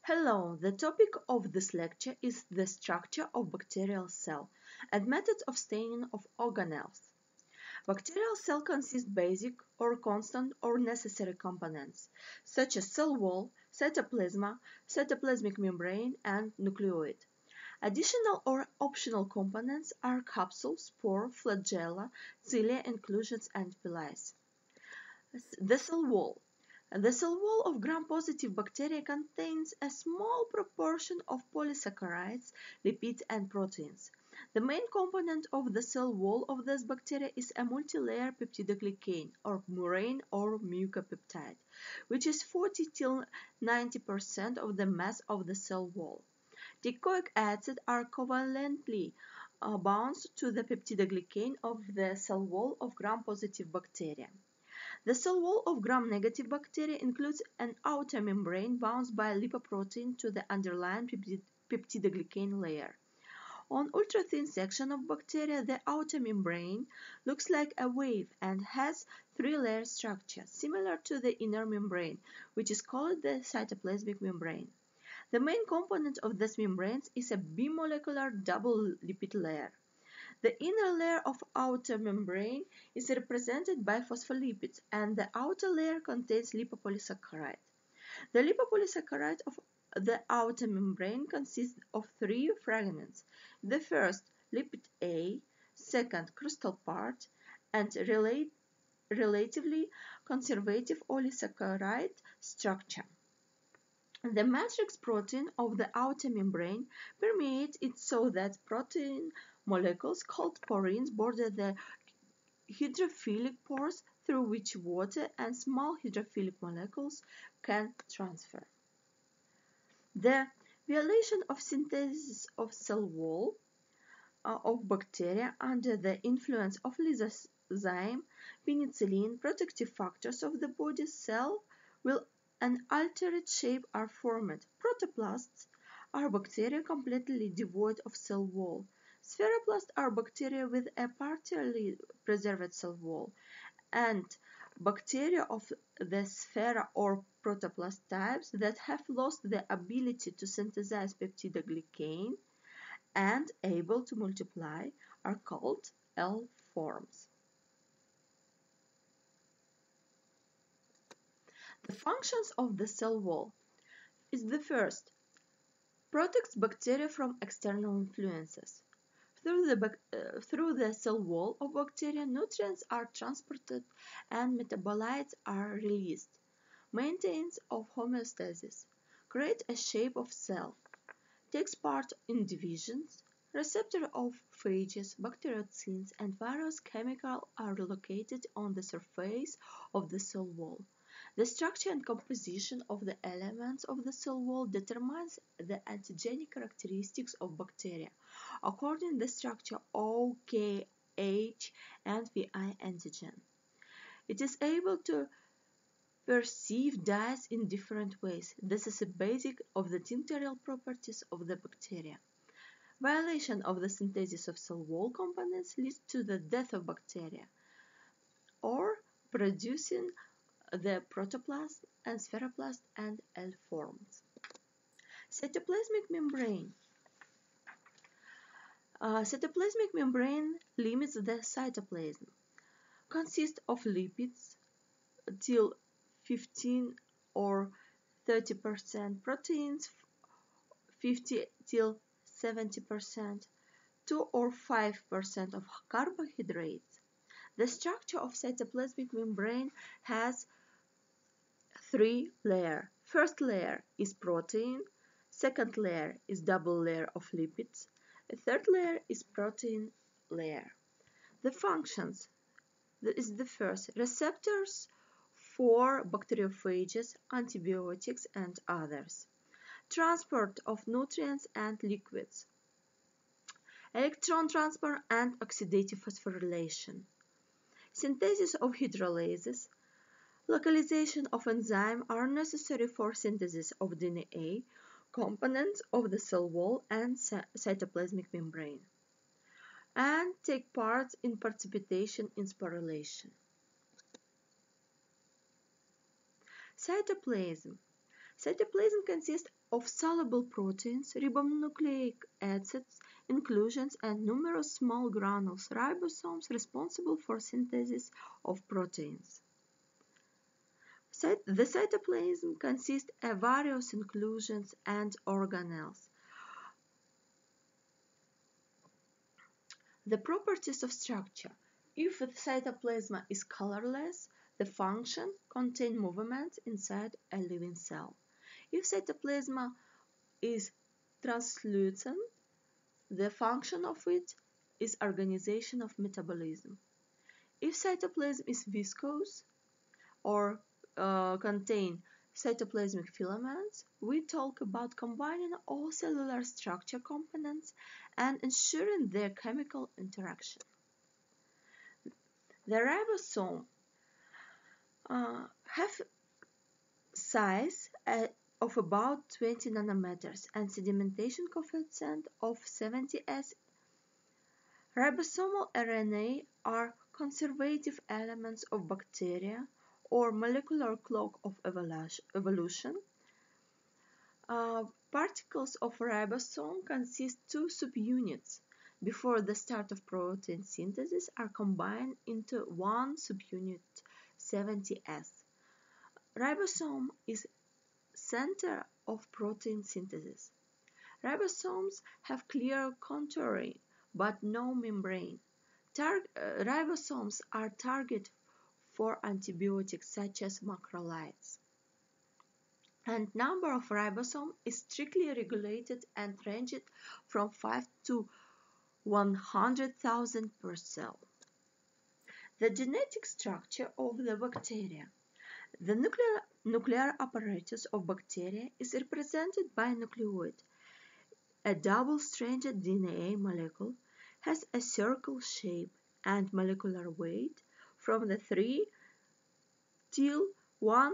Hello, the topic of this lecture is the structure of bacterial cell and methods of staining of organelles. Bacterial cell consists basic or constant or necessary components such as cell wall, cytoplasma, cytoplasmic membrane, and nucleoid. Additional or optional components are capsule, spore, flagella, cilia, inclusions, and villi. The cell wall. The cell wall of gram-positive bacteria contains a small proportion of polysaccharides, lipids, and proteins. The main component of the cell wall of this bacteria is a multi-layer peptidoglycan, or murine or mucopeptide, which is 40 till 90% of the mass of the cell wall. Teichoic acid are covalently bound to the peptidoglycan of the cell wall of gram-positive bacteria. The cell wall of gram-negative bacteria includes an outer membrane bound by lipoprotein to the underlying peptidoglycan layer. On ultra-thin section of bacteria, the outer membrane looks like a wave and has three-layer structure, similar to the inner membrane, which is called the cytoplasmic membrane. The main component of this membrane is a bimolecular double lipid layer. The inner layer of outer membrane is represented by phospholipids, and the outer layer contains lipopolysaccharide. The lipopolysaccharide of the outer membrane consists of three fragments. The first, lipid A, second, crystal part, and relatively conservative oligosaccharide structure. The matrix protein of the outer membrane permeates it so that protein molecules called porins border the hydrophilic pores through which water and small hydrophilic molecules can transfer. The violation of synthesis of cell wall of bacteria under the influence of lysozyme, penicillin, protective factors of the body cell will an altered shape are formed. Protoplasts are bacteria completely devoid of cell wall. Spheroplasts are bacteria with a partially preserved cell wall, and bacteria of the sphere or protoplast types that have lost the ability to synthesize peptidoglycan and able to multiply are called L forms. The functions of the cell wall is the first, protects bacteria from external influences. Through the cell wall of bacteria, nutrients are transported and metabolites are released, maintains of homeostasis, creates a shape of cell, takes part in divisions, receptors of phages, bacteriocins, and various chemicals are located on the surface of the cell wall. The structure and composition of the elements of the cell wall determines the antigenic characteristics of bacteria, according to the structure O, K, H, and VI antigen. It is able to perceive dyes in different ways. This is a basic of the tinctorial properties of the bacteria. Violation of the synthesis of cell wall components leads to the death of bacteria or producing the protoplasm and spheroplast and L forms. Cytoplasmic membrane. Cytoplasmic membrane limits the cytoplasm. Consists of lipids till 15 or 30%, proteins 50 till 70%, 2 or 5% of carbohydrates. The structure of cytoplasmic membrane has three layers. First layer is protein, second layer is double layer of lipids, the third layer is protein layer. The functions is the first, receptors for bacteriophages, antibiotics, and others. Transport of nutrients and liquids. Electron transfer and oxidative phosphorylation. Synthesis of hydrolases. Localization of enzyme are necessary for synthesis of DNA, components of the cell wall and cytoplasmic membrane, and take part in precipitation in sporulation. Cytoplasm. Cytoplasm consists of soluble proteins, ribonucleic acids, inclusions, and numerous small granules, ribosomes responsible for synthesis of proteins. The cytoplasm consists of various inclusions and organelles. The properties of structure. If the cytoplasm is colorless, the function contains movement inside a living cell. If cytoplasm is translucent, the function of it is organization of metabolism. If cytoplasm is viscous or contain cytoplasmic filaments, we talk about combining all cellular structure components and ensuring their chemical interaction. The ribosome have size of about 20 nanometers and sedimentation coefficient of 70S. Ribosomal RNA are conservative elements of bacteria or molecular clock of evolution. Particles of ribosome consist two subunits. Before the start of protein synthesis are combined into one subunit, 70S. Ribosome is center of protein synthesis. Ribosomes have clear contouring but no membrane. Ribosomes are target for antibiotics such as macrolides. And number of ribosomes is strictly regulated and ranged from 5 to 100,000 per cell. The genetic structure of the bacteria. The nuclear apparatus of bacteria is represented by a nucleoid. A double-stranded DNA molecule has a circle shape and molecular weight from the 3 till 1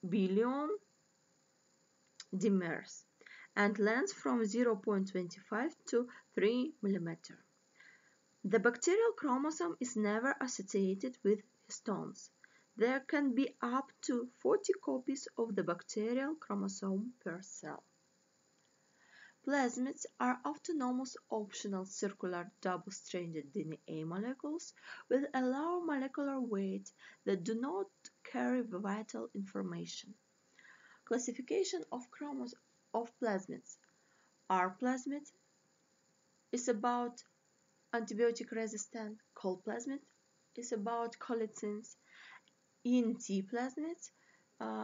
billion dimers and length from 0.25 to 3 mm. The bacterial chromosome is never associated with histones. There can be up to 40 copies of the bacterial chromosome per cell. Plasmids are autonomous optional circular double-stranded DNA molecules with a low molecular weight that do not carry vital information. Classification of plasmids. R plasmid is about antibiotic resistant. Col plasmid is about colicins. ENT plasmids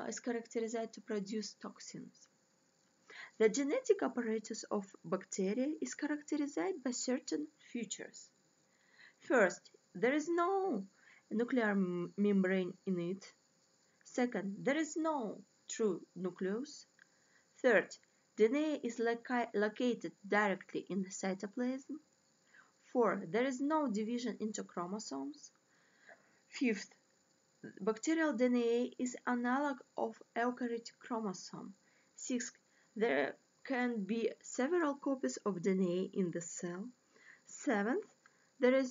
is characterized to produce toxins. The genetic apparatus of bacteria is characterized by certain features. First, there is no nuclear membrane in it. Second, there is no true nucleus. Third, DNA is located directly in the cytoplasm. Fourth, there is no division into chromosomes. Fifth, bacterial DNA is analog of eukaryotic chromosome. Sixth, there can be several copies of DNA in the cell. Seventh, there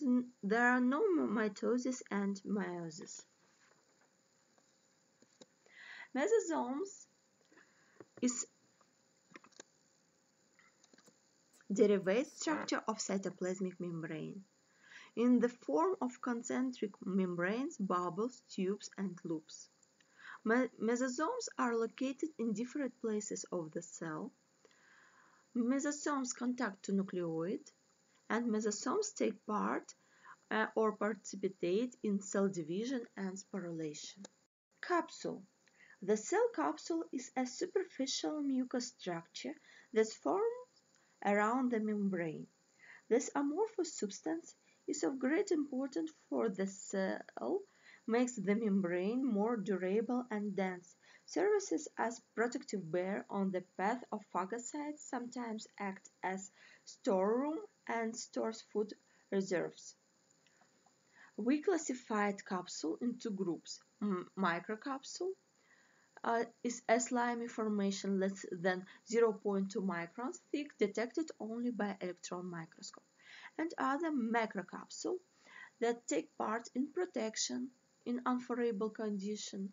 are no mitosis and meiosis. Mesosomes is derived structure of cytoplasmic membrane in the form of concentric membranes, bubbles, tubes, and loops. Mesosomes are located in different places of the cell. Mesosomes contact to nucleoid, and mesosomes take part or participate in cell division and sporulation. Capsule. The cell capsule is a superficial mucous structure that forms around the membrane. This amorphous substance is of great importance for the cell, makes the membrane more durable and dense, serves as protective barrier on the path of phagocytes, sometimes acts as storeroom and stores food reserves. We classified capsule into groups. Microcapsule is a slimy formation less than 0.2 microns thick, detected only by electron microscope, and other macrocapsule that take part in protection in unfavorable condition,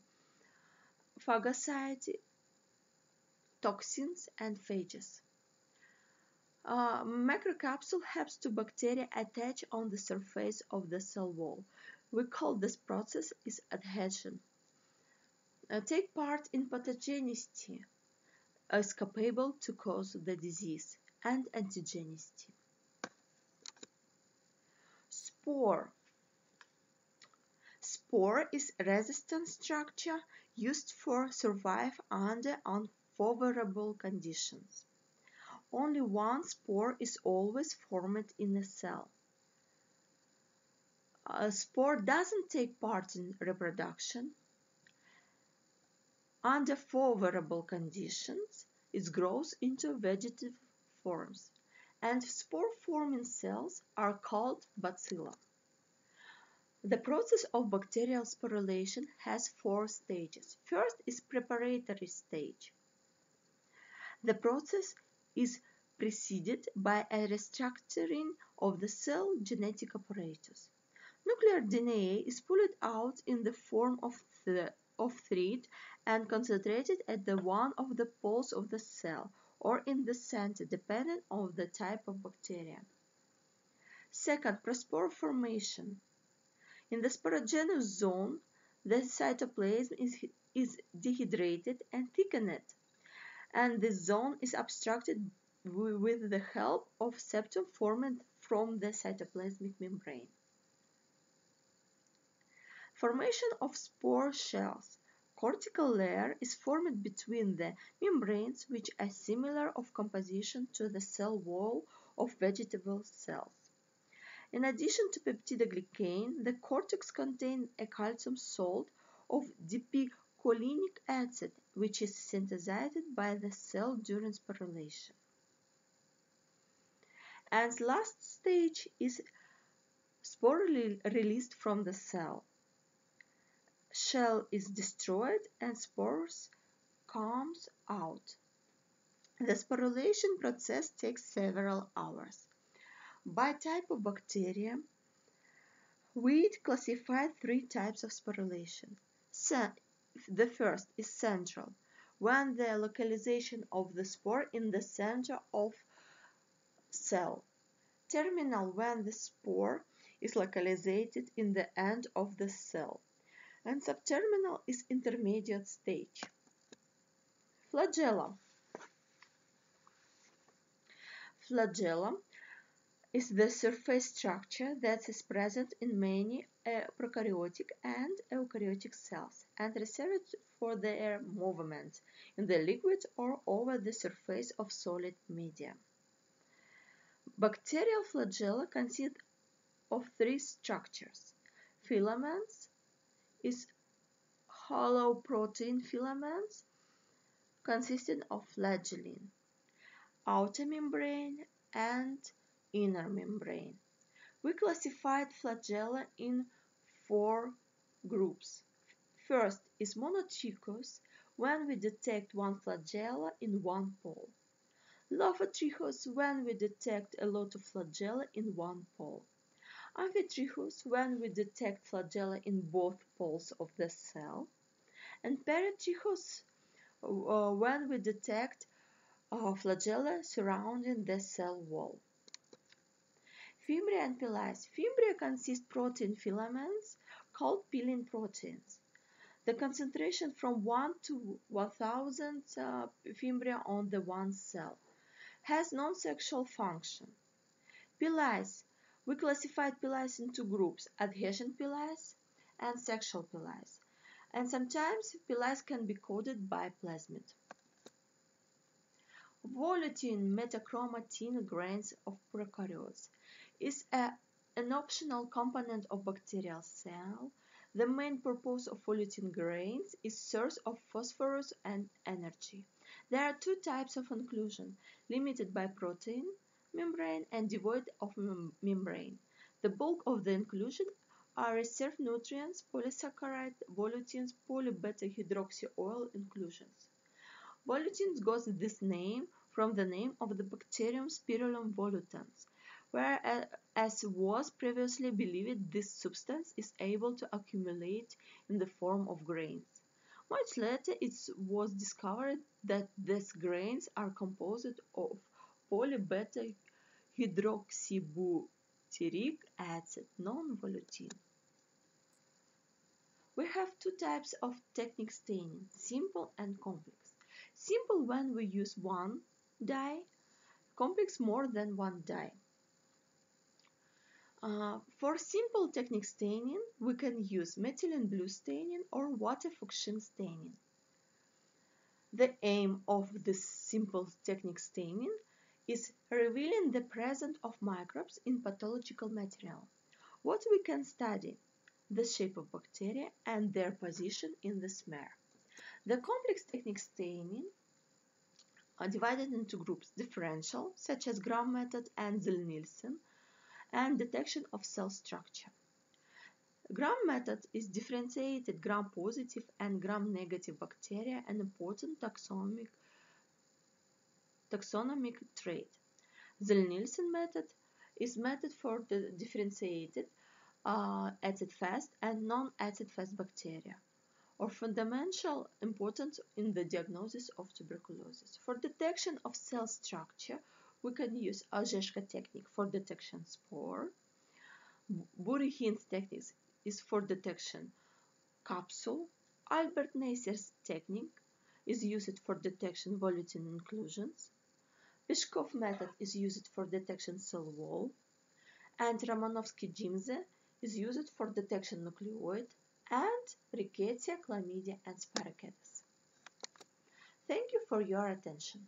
phagocyte, toxins, and phages. Macrocapsule helps to bacteria attach on the surface of the cell wall. We call this process is adhesion. Take part in pathogenicity, is capable to cause the disease, and antigenicity. Spore. Spore is a resistant structure used for survive under unfavorable conditions. Only one spore is always formed in a cell. A spore doesn't take part in reproduction. Under favorable conditions, it grows into vegetative forms, and spore-forming cells are called bacilla. The process of bacterial sporulation has 4 stages. First is preparatory stage. The process is preceded by a restructuring of the cell genetic apparatus. Nuclear DNA is pulled out in the form of thread and concentrated at one of the poles of the cell or in the center, depending on the type of bacteria. Second, prospore formation. In the sporogenous zone, the cytoplasm is dehydrated and thickened, and this zone is obstructed with the help of septum formed from the cytoplasmic membrane. Formation of spore shells. Cortical layer is formed between the membranes, which are similar of composition to the cell wall of vegetable cells. In addition to peptidoglycan, the cortex contains a calcium salt of dipicolinic acid, which is synthesized by the cell during sporulation. And last stage is spore released from the cell. Shell is destroyed and spores comes out. The sporulation process takes several hours. By type of bacteria, we classify 3 types of sporulation. The first is central, when the localization of the spore in the center of cell. Terminal, when the spore is localized in the end of the cell. And subterminal is intermediate stage. Flagella. Flagella is the surface structure that is present in many prokaryotic and eukaryotic cells and reserved for their movement in the liquid or over the surface of solid media. Bacterial flagella consist of 3 structures. Filaments is hollow protein filaments consisting of flagellin, outer membrane, and inner membrane. We classified flagella in 4 groups. First is monotrichous, when we detect one flagella in one pole. Lophotrichous, when we detect a lot of flagella in one pole. Amphitrichous, when we detect flagella in both poles of the cell. And peritrichous, when we detect flagella surrounding the cell wall. Fimbria and pilae. Fimbria consist protein filaments called pilin proteins. The concentration from 1 to 1000 fimbria on the one cell has non-sexual function. Pilae. We classified pilae in 2 groups, adhesion pilae and sexual pilae. And sometimes pilae can be coded by plasmid. Volutin metachromatin grains of prokaryotes is an optional component of bacterial cell. The main purpose of volutin grains is source of phosphorus and energy. There are 2 types of inclusion, limited by protein membrane and devoid of membrane. The bulk of the inclusion are reserved nutrients, polysaccharide, volutins, polybeta hydroxy oil inclusions. Volutins got this name from the name of the bacterium Spirillum volutans, whereas was previously believed this substance is able to accumulate in the form of grains. Much later, it was discovered that these grains are composed of polybeta hydroxybutyric acid, non-volatile. We have two types of technique staining, simple and complex. Simple when we use one dye, complex more than one dye. For simple technique staining, we can use methylene blue staining or water fuchsin staining. The aim of this simple technique staining is revealing the presence of microbes in pathological material. What we can study? The shape of bacteria and their position in the smear. The complex technique staining are divided into groups: differential, such as Gram method and Zell-Nielsen, and detection of cell structure. Gram method is differentiated gram-positive and gram-negative bacteria, an important taxonomic trait. Zell-Nielsen method is method for the differentiated acid-fast and non-acid-fast bacteria, or fundamental importance in the diagnosis of tuberculosis. For detection of cell structure, we can use Orzeszka technique for detection spore. Burihin's technique is for detection capsule. Albert Neisser's technique is used for detection volutin inclusions. Peshkov method is used for detection cell wall. And Romanovsky-Jimze is used for detection nucleoid and rickettsia, chlamydia, and spirochetes. Thank you for your attention.